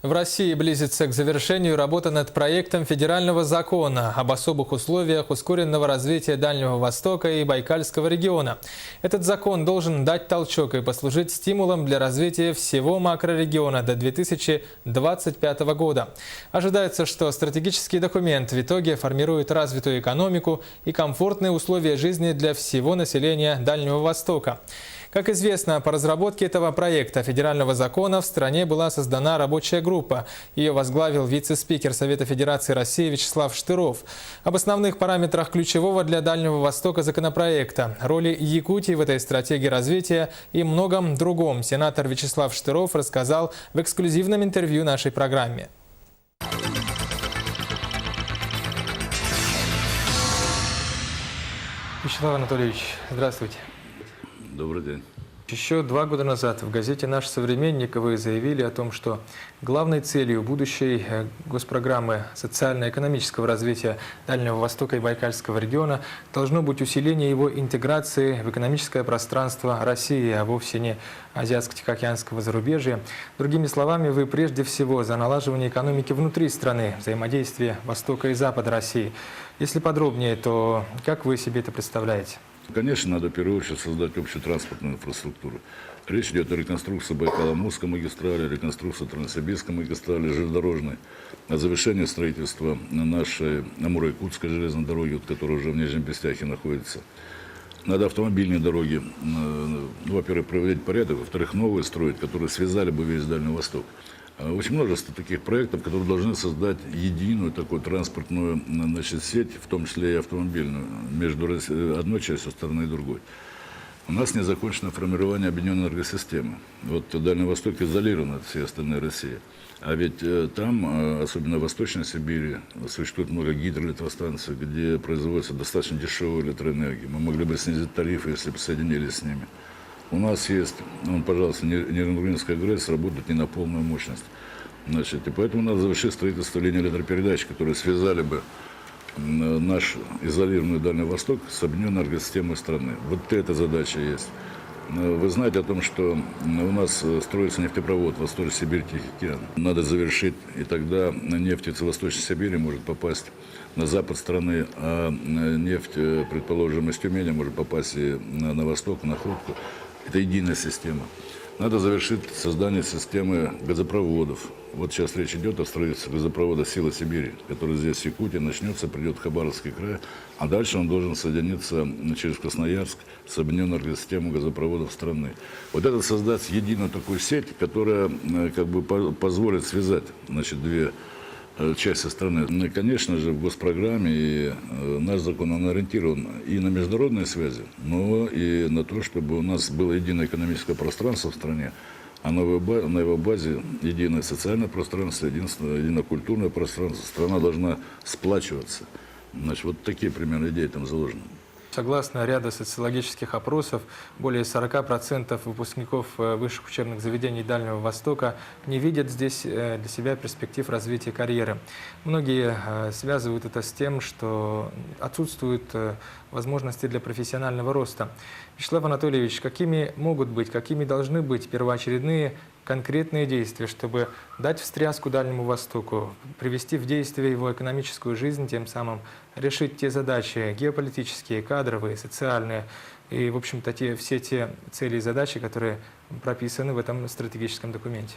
В России близится к завершению работа над проектом федерального закона об особых условиях ускоренного развития Дальнего Востока и Байкальского региона. Этот закон должен дать толчок и послужить стимулом для развития всего макрорегиона до 2025 года. Ожидается, что стратегический документ в итоге формирует развитую экономику и комфортные условия жизни для всего населения Дальнего Востока. Как известно, по разработке этого проекта федерального закона в стране была создана рабочая группа. Ее возглавил вице-спикер Совета Федерации России Вячеслав Штыров. Об основных параметрах ключевого для Дальнего Востока законопроекта, роли Якутии в этой стратегии развития и многом другом сенатор Вячеслав Штыров рассказал в эксклюзивном интервью нашей программе. Вячеслав Анатольевич, здравствуйте. Добрый день. Еще 2 года назад в газете «Наш современник» вы заявили о том, что главной целью будущей госпрограммы социально-экономического развития Дальнего Востока и Байкальского региона должно быть усиление его интеграции в экономическое пространство России, а вовсе не азиатско-тихоокеанского зарубежья. Другими словами, вы прежде всего за налаживание экономики внутри страны, взаимодействие Востока и Запада России. Если подробнее, то как вы себе это представляете? Конечно, надо в первую очередь создать общую транспортную инфраструктуру. Речь идет о реконструкции Байкало-Амурской магистрали, реконструкции Транссибирской магистрали, железнодорожной, о завершении строительства нашей Амуро-Якутской железной дороги, которая уже в Нижнем Бестяхе находится. Надо автомобильные дороги, во-первых, проводить порядок, во-вторых, новые строить, которые связали бы весь Дальний Восток. Очень множество таких проектов, которые должны создать единую такую транспортную сеть, в том числе и автомобильную, между одной частью страны и другой. У нас не закончено формирование объединенной энергосистемы. Вот Дальний Восток изолирован от всей остальной России. А ведь там, особенно в Восточной Сибири, существует много гидроэлектростанций, где производится достаточно дешевая электроэнергия. Мы могли бы снизить тарифы, если бы соединились с ними. У нас есть, пожалуйста, Нерюнгринская ГРЭС работает не на полную мощность. И поэтому надо завершить строительство линии электропередач, которые связали бы наш изолированный Дальний Восток с объединенной энергосистемой страны. Вот эта задача есть. Вы знаете о том, что у нас строится нефтепровод Восточно-Сибирь-Тихий океан. Надо завершить, и тогда нефть из Восточной Сибири может попасть на запад страны, а нефть, предположим, из Тюмени может попасть и на восток, на Находку. Это единая система. Надо завершить создание системы газопроводов. Вот сейчас речь идет о строительстве газопровода «Сила Сибири», который здесь в Якутии начнется, придет в Хабаровский край, а дальше он должен соединиться через Красноярск с объединенной энергосистемой газопроводов страны. Вот это создать единую такую сеть, которая позволит связать две части страны. И, конечно же, в госпрограмме и наш закон он ориентирован и на международные связи, но и на то, чтобы у нас было единое экономическое пространство в стране, а на его базе единое социальное пространство, единое культурное пространство. Страна должна сплачиваться. Вот такие примерно идеи там заложены. Согласно ряду социологических опросов, более 40% выпускников высших учебных заведений Дальнего Востока не видят здесь для себя перспектив развития карьеры. Многие связывают это с тем, что отсутствуют возможности для профессионального роста. Вячеслав Анатольевич, какими могут быть, какими должны быть первоочередные конкретные действия, чтобы дать встряску Дальнему Востоку, привести в действие его экономическую жизнь, тем самым решить те задачи геополитические, кадровые, социальные и, в общем-то, все те цели и задачи, которые прописаны в этом стратегическом документе?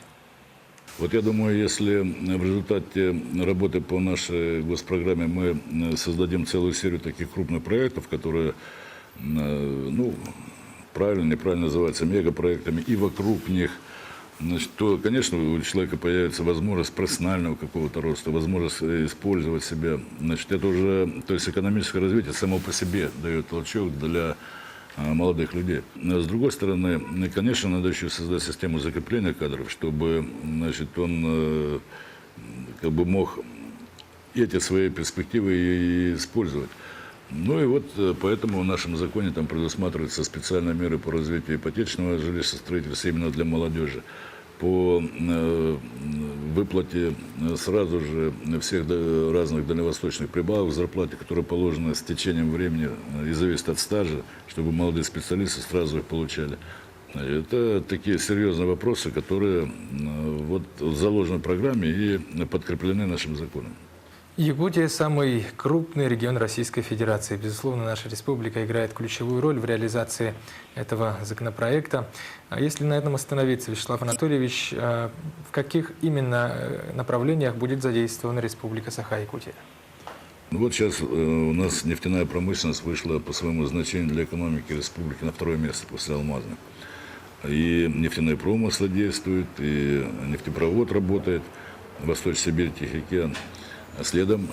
Вот я думаю, если в результате работы по нашей госпрограмме мы создадим целую серию таких крупных проектов, которые, правильно, неправильно называются мегапроектами, и вокруг них, то, конечно, у человека появится возможность профессионального какого-то роста, возможность использовать себя. Это уже, то есть экономическое развитие само по себе дает толчок для молодых людей. С другой стороны, конечно, надо еще создать систему закрепления кадров, чтобы он мог эти свои перспективы и использовать. И вот поэтому в нашем законе там предусматриваются специальные меры по развитию ипотечного жилищного строительства именно для молодежи, по выплате сразу же всех разных дальневосточных прибавок в зарплате, которые положены с течением времени и зависят от стажа, чтобы молодые специалисты сразу их получали. Это такие серьезные вопросы, которые вот заложены в программе и подкреплены нашим законом. Якутия – самый крупный регион Российской Федерации. Безусловно, наша республика играет ключевую роль в реализации этого законопроекта. А если на этом остановиться, Вячеслав Анатольевич, в каких именно направлениях будет задействована Республика Саха-Якутия? Ну вот сейчас у нас нефтяная промышленность вышла по своему значению для экономики республики на второе место после алмазной. И нефтяные промыслы действуют, и нефтепровод работает, Восточная Сибирь, Тихий океан. А следом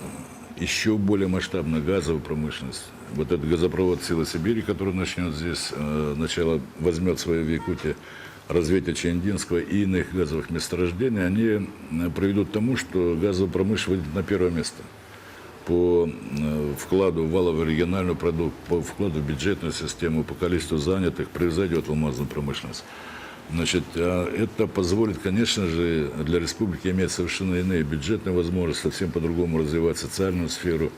еще более масштабная газовая промышленность. Вот этот газопровод «Сила Сибири», который начнет здесь, начало возьмет свое в Якутии, развитие Чандинского и иных газовых месторождений, они приведут к тому, что газовая промышленность выйдет на первое место по вкладу в валовый региональный продукт, по вкладу в бюджетную систему, по количеству занятых превзойдет алмазную промышленность. Значит, это позволит, конечно же, для республики иметь совершенно иные бюджетные возможности, совсем по-другому развивать социальную сферу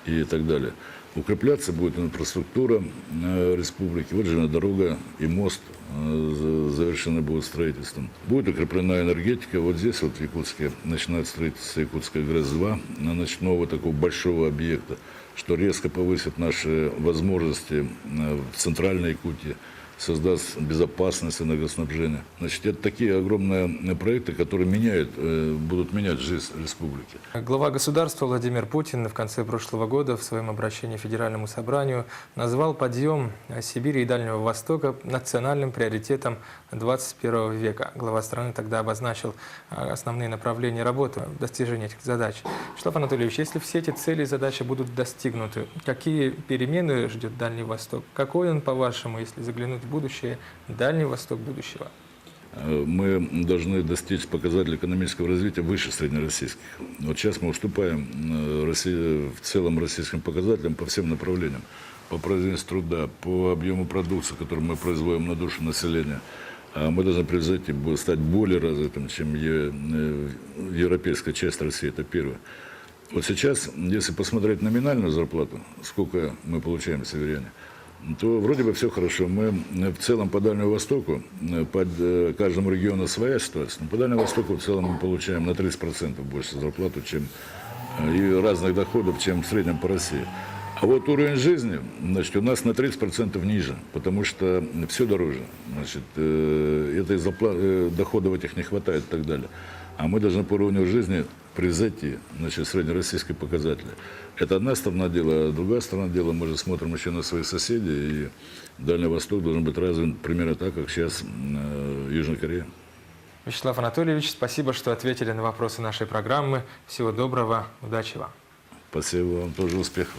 и так далее. Укрепляться будет инфраструктура республики. Вот железная дорога и мост завершены будут строительством. Будет укреплена энергетика. Вот здесь, вот в Якутске, начинает строительство Якутская ГРЭС-2, нового такого большого объекта, что резко повысит наши возможности в центральной Якутии, создаст безопасность энергоснабжения. Значит, это такие огромные проекты, которые будут менять жизнь республики. Глава государства Владимир Путин в конце прошлого года в своем обращении к Федеральному собранию назвал подъем Сибири и Дальнего Востока национальным приоритетом 21 века. Глава страны тогда обозначил основные направления работы в достижении этих задач. Вячеслав Анатольевич, если все эти цели и задачи будут достигнуты, какие перемены ждет Дальний Восток? Какой он, по-вашему, если заглянуть в будущее, Дальний Восток будущего? Мы должны достичь показателей экономического развития выше среднероссийских. Вот сейчас мы уступаем в целом российским показателям по всем направлениям. По производительности труда, по объему продукции, которую мы производим на душу населения. Мы должны превзойти, стать более развитым, чем европейская часть России. Это первое. Вот сейчас, если посмотреть номинальную зарплату, сколько мы получаем, северяне, то вроде бы все хорошо. Мы в целом по Дальнему Востоку, под каждому региону своя ситуация, но по Дальнему Востоку в целом мы получаем на 30% больше зарплату, чем и разных доходов, чем в среднем по России. А вот уровень жизни, значит, у нас на 30% ниже, потому что все дороже. Значит, этой доходов этих не хватает и так далее. А мы должны по уровню жизни превзойти, значит, среднероссийские показатели. Это одна сторона дела, а другая сторона дела, мы же смотрим еще на своих соседей, и Дальний Восток должен быть развит примерно так, как сейчас Южная Корея. Вячеслав Анатольевич, спасибо, что ответили на вопросы нашей программы. Всего доброго, удачи вам. Спасибо вам, тоже успехов.